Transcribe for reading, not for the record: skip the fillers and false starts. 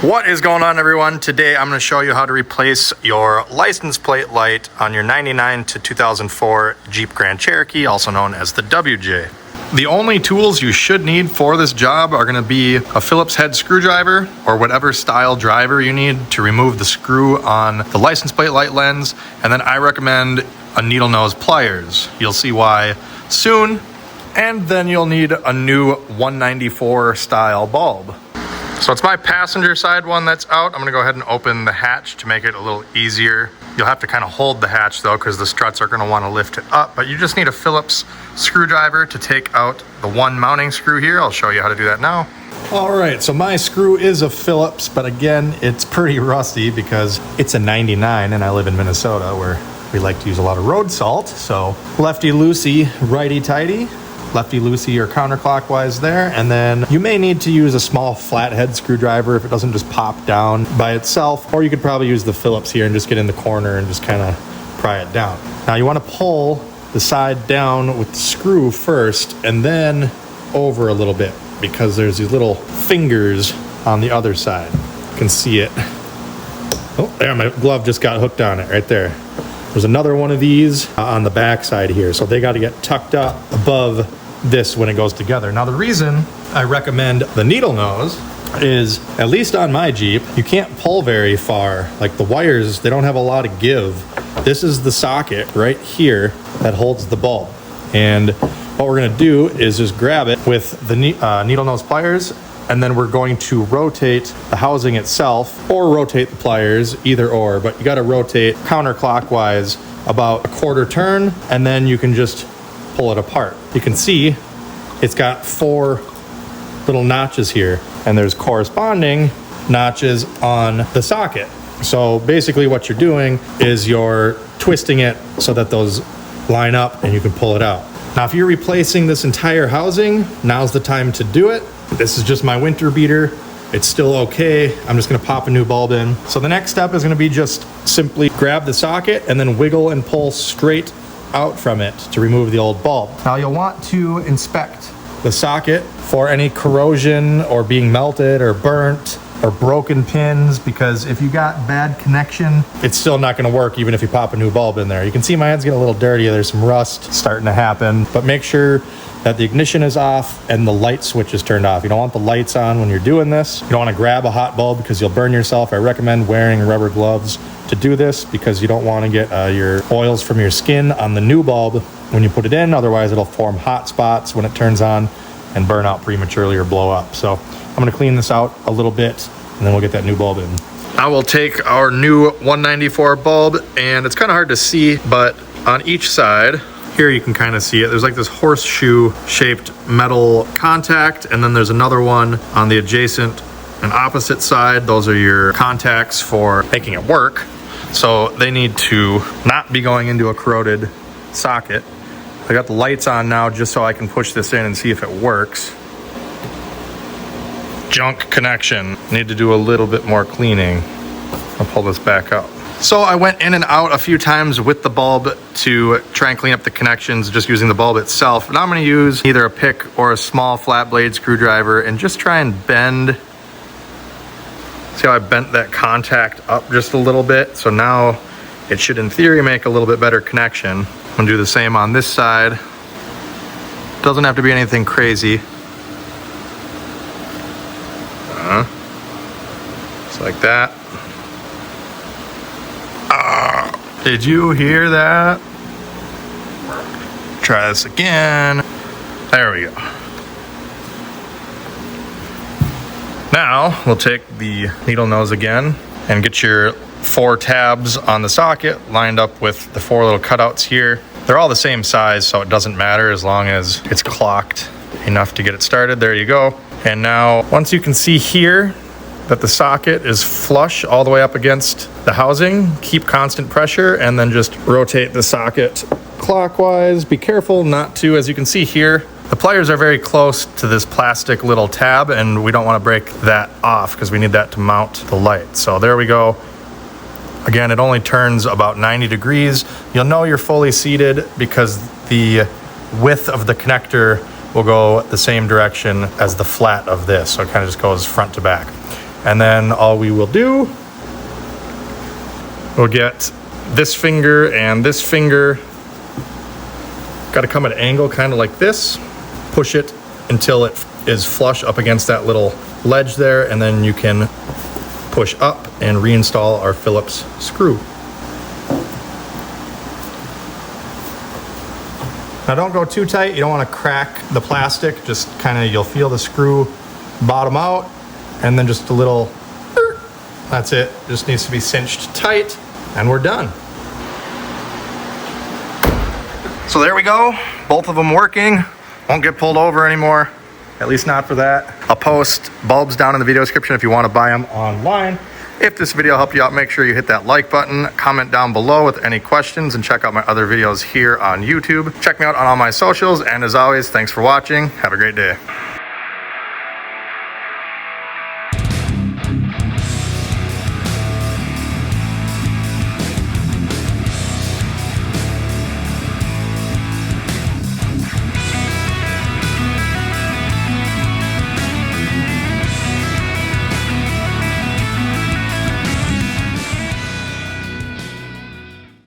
What is going on, everyone? Today I'm going to show you how to replace your license plate light on your 99 to 2004 Jeep Grand Cherokee, also known as the WJ. The only tools you should need for this job are going to be a Phillips head screwdriver or whatever style driver you need to remove the screw on the license plate light lens, and then I recommend a needle nose pliers. You'll see why soon. And then you'll need a new 194 style bulb. So it's my passenger side one that's out. I'm gonna go ahead and open the hatch to make it a little easier. You'll have to kind of hold the hatch though, because the struts are gonna wanna lift it up, but you just need a Phillips screwdriver to take out the one mounting screw here. I'll show you how to do that now. All right, so my screw is a Phillips, but again, it's pretty rusty because it's a 99 and I live in Minnesota where we like to use a lot of road salt. So lefty-loosey, righty-tighty. Lefty-loosey or counterclockwise there, and then you may need to use a small flathead screwdriver if it doesn't just pop down by itself, or you could probably use the Phillips here and just get in the corner and just kind of pry it down. Now you want to pull the side down with the screw first and then over a little bit because there's these little fingers on the other side. You can see it. Oh, there, my glove just got hooked on it right there. There's another one of these on the back side here, so they got to get tucked up above this when it goes together. Now the reason I recommend the needle nose is, at least on my Jeep, you can't pull very far. Like the wires, they don't have a lot of give. This is the socket right here that holds the bulb. And what we're gonna do is just grab it with the needle nose pliers, and then we're going to rotate the housing itself or rotate the pliers, either or, but you gotta rotate counterclockwise about a quarter turn, and then you can just pull it apart. You can see it's got 4 little notches here, and there's corresponding notches on the socket. So basically what you're doing is you're twisting it so that those line up and you can pull it out. Now, if you're replacing this entire housing, now's the time to do it. This is just my winter beater. It's still okay. I'm just gonna pop a new bulb in. So the next step is gonna be just simply grab the socket and then wiggle and pull straight out from it to remove the old bulb. Now you'll want to inspect the socket for any corrosion or being melted or burnt or broken pins, because if you got bad connection, it's still not gonna work even if you pop a new bulb in there. You can see my hand's getting a little dirty. There's some rust starting to happen, but make sure that the ignition is off and the light switch is turned off. You don't want the lights on when you're doing this. You don't want to grab a hot bulb because you'll burn yourself. I recommend wearing rubber gloves to do this because you don't want to get your oils from your skin on the new bulb when you put it in. Otherwise, it'll form hot spots when it turns on and burn out prematurely or blow up. So I'm going to clean this out a little bit and then we'll get that new bulb in. I will take our new 194 bulb, and it's kind of hard to see, but on each side, here you can kind of see it. There's like this horseshoe shaped metal contact, and then there's another one on the adjacent and opposite side. Those are your contacts for making it work. So they need to not be going into a corroded socket. I got the lights on now just so I can push this in and see if it works. Junk connection. Need to do a little bit more cleaning. I'll pull this back up. So I went in and out a few times with the bulb to try and clean up the connections just using the bulb itself. Now I'm going to use either a pick or a small flat blade screwdriver and just try and bend. See how I bent that contact up just a little bit? So now it should in theory make a little bit better connection. I'm going to do the same on this side. Doesn't have to be anything crazy. Just like that. Did you hear that? Try this again. There we go. Now we'll take the needle nose again and get your 4 tabs on the socket lined up with the 4 little cutouts here. They're all the same size, so it doesn't matter as long as it's clocked enough to get it started. There you go. And now once you can see here that the socket is flush all the way up against the housing, keep constant pressure and then just rotate the socket clockwise. Be careful not to, as you can see here, the pliers are very close to this plastic little tab and we don't want to break that off because we need that to mount the light. So there we go. Again, it only turns about 90 degrees. You'll know you're fully seated because the width of the connector will go the same direction as the flat of this. So it kind of just goes front to back. And then all we will do, we'll get this finger and this finger, got to come at an angle kind of like this, push it until it is flush up against that little ledge there, and then you can push up and reinstall our Phillips screw. Now don't go too tight, you don't want to crack the plastic, just kind of, you'll feel the screw bottom out, and then just a little, that's it, just needs to be cinched tight, and we're done. So there we go, both of them working, won't get pulled over anymore, at least not for that. I'll post bulbs down in the video description if you want to buy them online. If this video helped you out, make sure you hit that like button, comment down below with any questions, and check out my other videos here on YouTube. Check me out on all my socials, and as always, thanks for watching. Have a great day.